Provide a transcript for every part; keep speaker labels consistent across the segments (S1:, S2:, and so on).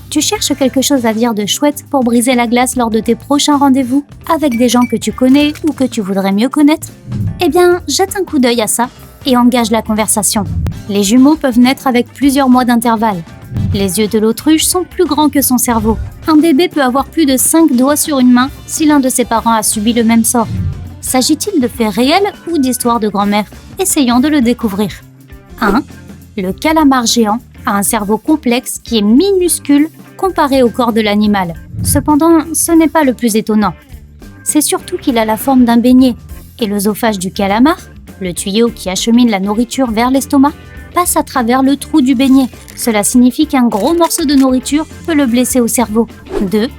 S1: Tu cherches quelque chose à dire de chouette pour briser la glace lors de tes prochains rendez-vous avec des gens que tu connais ou que tu voudrais mieux connaître? Eh bien, jette un coup d'œil à ça et engage la conversation. Les jumeaux peuvent naître avec plusieurs mois d'intervalle. Les yeux de l'autruche sont plus grands que son cerveau. Un bébé peut avoir plus de 5 doigts sur une main si l'un de ses parents a subi le même sort. S'agit-il de faits réels ou d'histoires de grand-mère? Essayons de le découvrir. 1. Le calamar géant a un cerveau complexe qui est minuscule comparé au corps de l'animal. Cependant, ce n'est pas le plus étonnant. C'est surtout qu'il a la forme d'un beignet, et l'œsophage du calamar, le tuyau qui achemine la nourriture vers l'estomac, passe à travers le trou du beignet. Cela signifie qu'un gros morceau de nourriture peut le blesser au cerveau. 2.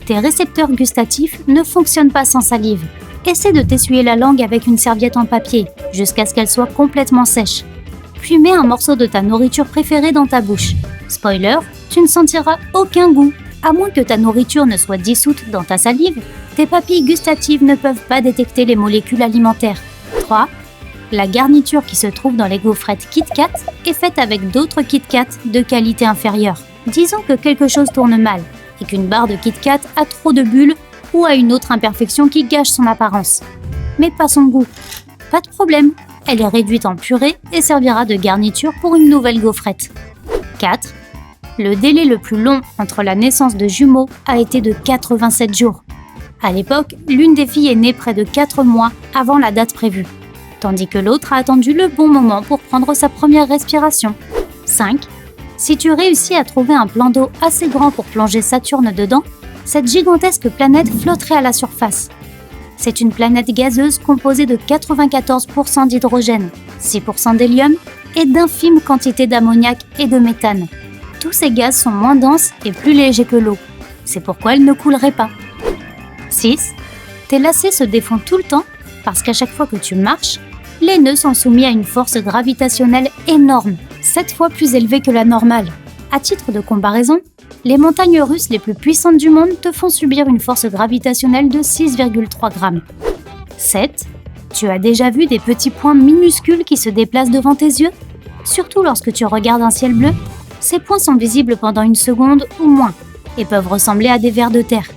S1: Tes récepteurs gustatifs ne fonctionnent pas sans salive. Essaie de t'essuyer la langue avec une serviette en papier, jusqu'à ce qu'elle soit complètement sèche. Puis mets un morceau de ta nourriture préférée dans ta bouche. Spoiler, tu ne sentiras aucun goût. À moins que ta nourriture ne soit dissoute dans ta salive, tes papilles gustatives ne peuvent pas détecter les molécules alimentaires. 3. La garniture qui se trouve dans les gaufrettes Kit Kat est faite avec d'autres Kit Kat de qualité inférieure. Disons que quelque chose tourne mal et qu'une barre de Kit Kat a trop de bulles ou a une autre imperfection qui gâche son apparence. Mais pas son goût. Pas de problème, elle est réduite en purée et servira de garniture pour une nouvelle gaufrette. 4. Le délai le plus long entre la naissance de jumeaux a été de 87 jours. À l'époque, l'une des filles est née près de 4 mois avant la date prévue, tandis que l'autre a attendu le bon moment pour prendre sa première respiration. 5. Si tu réussis à trouver un plan d'eau assez grand pour plonger Saturne dedans, cette gigantesque planète flotterait à la surface. C'est une planète gazeuse composée de 94% d'hydrogène, 6% d'hélium et d'infimes quantités d'ammoniac et de méthane. Tous ces gaz sont moins denses et plus légers que l'eau. C'est pourquoi elle ne coulerait pas. 6. Tes lacets se défont tout le temps parce qu'à chaque fois que tu marches, les nœuds sont soumis à une force gravitationnelle énorme, 7 fois plus élevée que la normale. À titre de comparaison, les montagnes russes les plus puissantes du monde te font subir une force gravitationnelle de 6,3 grammes. 7. Tu as déjà vu des petits points minuscules qui se déplacent devant tes yeux? Surtout lorsque tu regardes un ciel bleu, ces points sont visibles pendant une seconde ou moins et peuvent ressembler à des vers de terre.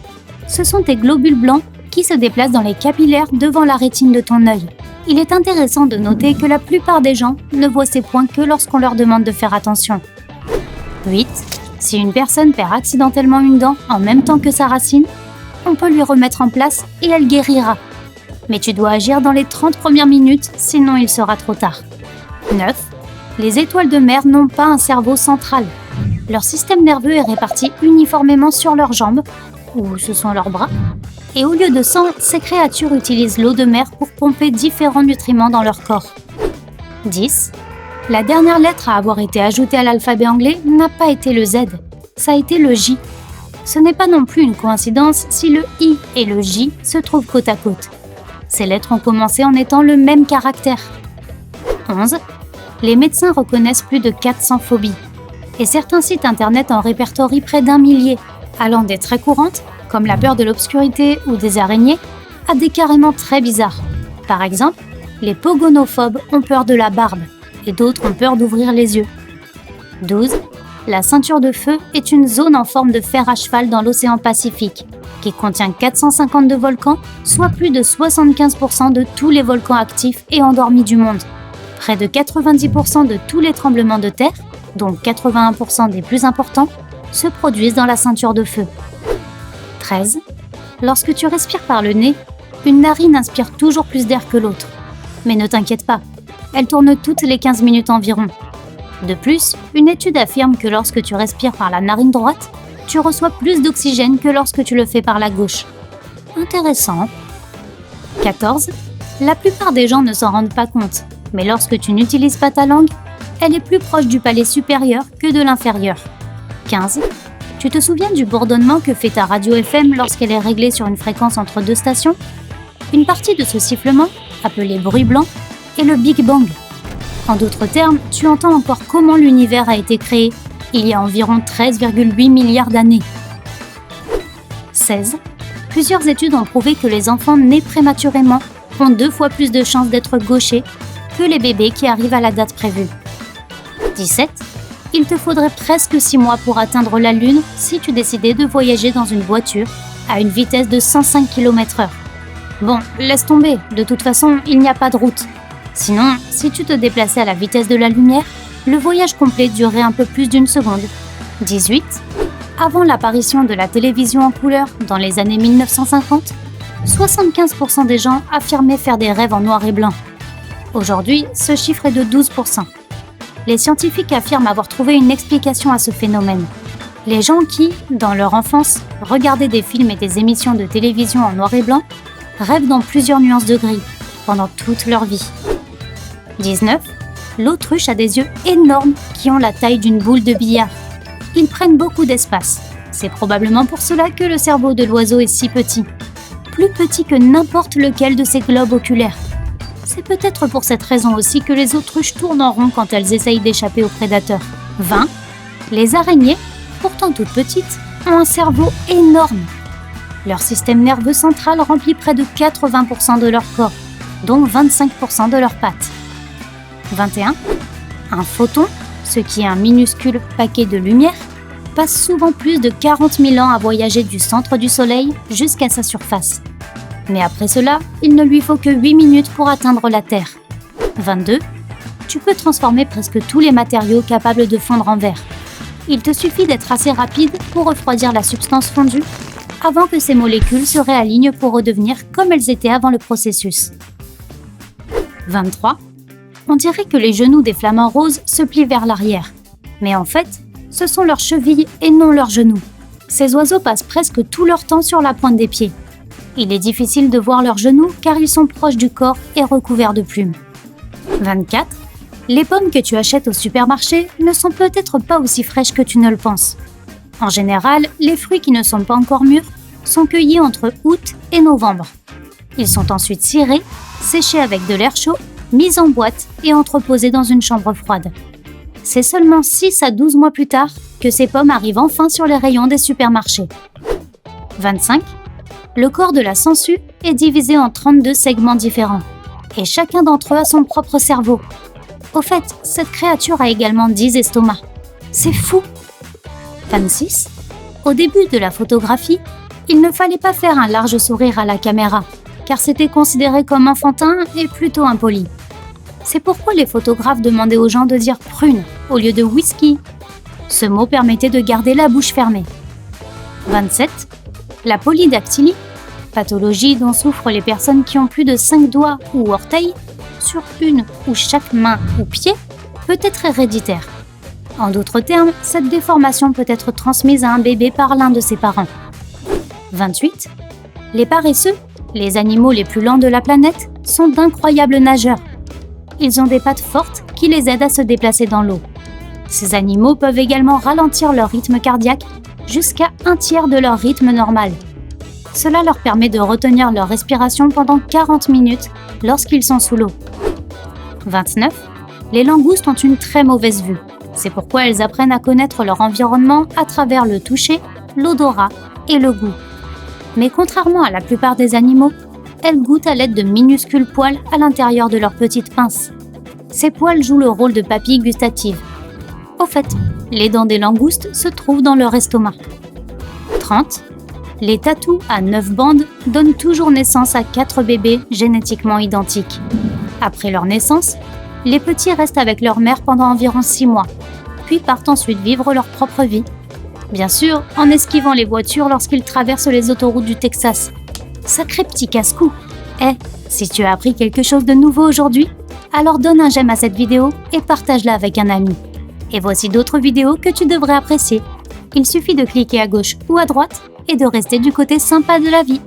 S1: Ce sont tes globules blancs qui se déplacent dans les capillaires devant la rétine de ton œil. Il est intéressant de noter que la plupart des gens ne voient ces points que lorsqu'on leur demande de faire attention. 8. Si une personne perd accidentellement une dent en même temps que sa racine, on peut lui remettre en place et elle guérira. Mais tu dois agir dans les 30 premières minutes, sinon il sera trop tard. 9. Les étoiles de mer n'ont pas un cerveau central. Leur système nerveux est réparti uniformément sur leurs jambes, ou ce sont leurs bras, et au lieu de sang, ces créatures utilisent l'eau de mer pour pomper différents nutriments dans leur corps. 10. La dernière lettre à avoir été ajoutée à l'alphabet anglais n'a pas été le Z, ça a été le J. Ce n'est pas non plus une coïncidence si le I et le J se trouvent côte à côte. Ces lettres ont commencé en étant le même caractère. 11. Les médecins reconnaissent plus de 400 phobies. Et certains sites internet en répertorient près d'1 millier, allant des très courantes, comme la peur de l'obscurité ou des araignées, à des carrément très bizarres. Par exemple, les pogonophobes ont peur de la barbe, et d'autres ont peur d'ouvrir les yeux. 12. La ceinture de feu est une zone en forme de fer à cheval dans l'océan Pacifique, qui contient 452 volcans, soit plus de 75% de tous les volcans actifs et endormis du monde. Près de 90% de tous les tremblements de terre, dont 81% des plus importants, se produisent dans la ceinture de feu. 13. Lorsque tu respires par le nez, une narine inspire toujours plus d'air que l'autre. Mais ne t'inquiète pas, elle tourne toutes les 15 minutes environ. De plus, une étude affirme que lorsque tu respires par la narine droite, tu reçois plus d'oxygène que lorsque tu le fais par la gauche. Intéressant. 14. La plupart des gens ne s'en rendent pas compte, mais lorsque tu n'utilises pas ta langue, elle est plus proche du palais supérieur que de l'inférieur. 15. Tu te souviens du bourdonnement que fait ta radio FM lorsqu'elle est réglée sur une fréquence entre deux stations? Une partie de ce sifflement, appelé bruit blanc, est le Big Bang. En d'autres termes, tu entends encore comment l'univers a été créé, il y a environ 13,8 milliards d'années. 16. Plusieurs études ont prouvé que les enfants nés prématurément ont 2 fois plus de chances d'être gauchers que les bébés qui arrivent à la date prévue. 17. Il te faudrait presque 6 mois pour atteindre la Lune si tu décidais de voyager dans une voiture à une vitesse de 105 km/h. Bon, laisse tomber, de toute façon, il n'y a pas de route. Sinon, si tu te déplaçais à la vitesse de la lumière, le voyage complet durerait un peu plus d'une seconde. 18. Avant l'apparition de la télévision en couleur dans les années 1950, 75% des gens affirmaient faire des rêves en noir et blanc. Aujourd'hui, ce chiffre est de 12%. Les scientifiques affirment avoir trouvé une explication à ce phénomène. Les gens qui, dans leur enfance, regardaient des films et des émissions de télévision en noir et blanc, rêvent dans plusieurs nuances de gris pendant toute leur vie. 19. L'autruche a des yeux énormes qui ont la taille d'une boule de billard. Ils prennent beaucoup d'espace. C'est probablement pour cela que le cerveau de l'oiseau est si petit. Plus petit que n'importe lequel de ses globes oculaires. C'est peut-être pour cette raison aussi que les autruches tournent en rond quand elles essayent d'échapper aux prédateurs. 20. Les araignées, pourtant toutes petites, ont un cerveau énorme. Leur système nerveux central remplit près de 80% de leur corps, dont 25% de leurs pattes. 21. Un photon, ce qui est un minuscule paquet de lumière, passe souvent plus de 40 000 ans à voyager du centre du Soleil jusqu'à sa surface. Mais après cela, il ne lui faut que 8 minutes pour atteindre la Terre. 22. Tu peux transformer presque tous les matériaux capables de fondre en verre. Il te suffit d'être assez rapide pour refroidir la substance fondue avant que ces molécules se réalignent pour redevenir comme elles étaient avant le processus. 23. On dirait que les genoux des flamants roses se plient vers l'arrière. Mais en fait, ce sont leurs chevilles et non leurs genoux. Ces oiseaux passent presque tout leur temps sur la pointe des pieds. Il est difficile de voir leurs genoux car ils sont proches du corps et recouverts de plumes. 24. Les pommes que tu achètes au supermarché ne sont peut-être pas aussi fraîches que tu ne le penses. En général, les fruits qui ne sont pas encore mûrs sont cueillis entre août et novembre. Ils sont ensuite cirés, séchés avec de l'air chaud, mis en boîte et entreposés dans une chambre froide. C'est seulement 6 à 12 mois plus tard que ces pommes arrivent enfin sur les rayons des supermarchés. 25. Le corps de la sangsue est divisé en 32 segments différents, et chacun d'entre eux a son propre cerveau. Au fait, cette créature a également 10 estomacs. C'est fou! 26. Au début de la photographie, il ne fallait pas faire un large sourire à la caméra, car c'était considéré comme enfantin et plutôt impoli. C'est pourquoi les photographes demandaient aux gens de dire prune au lieu de whisky. Ce mot permettait de garder la bouche fermée. 27. La polydactylie, pathologie dont souffrent les personnes qui ont plus de 5 doigts ou orteils, sur une ou chaque main ou pied, peut être héréditaire. En d'autres termes, cette déformation peut être transmise à un bébé par l'un de ses parents. 28. Les paresseux, les animaux les plus lents de la planète, sont d'incroyables nageurs. Ils ont des pattes fortes qui les aident à se déplacer dans l'eau. Ces animaux peuvent également ralentir leur rythme cardiaque jusqu'à un tiers de leur rythme normal. Cela leur permet de retenir leur respiration pendant 40 minutes lorsqu'ils sont sous l'eau. 29. Les langoustes ont une très mauvaise vue. C'est pourquoi elles apprennent à connaître leur environnement à travers le toucher, l'odorat et le goût. Mais contrairement à la plupart des animaux, elles goûtent à l'aide de minuscules poils à l'intérieur de leurs petites pinces. Ces poils jouent le rôle de papilles gustatives. Au fait, les dents des langoustes se trouvent dans leur estomac. 30. Les tatous à 9 bandes donnent toujours naissance à 4 bébés génétiquement identiques. Après leur naissance, les petits restent avec leur mère pendant environ 6 mois, puis partent ensuite vivre leur propre vie. Bien sûr, en esquivant les voitures lorsqu'ils traversent les autoroutes du Texas. Sacré petit casse-cou! Si tu as appris quelque chose de nouveau aujourd'hui, alors donne un j'aime à cette vidéo et partage-la avec un ami. Et voici d'autres vidéos que tu devrais apprécier. Il suffit de cliquer à gauche ou à droite et de rester du côté sympa de la vie.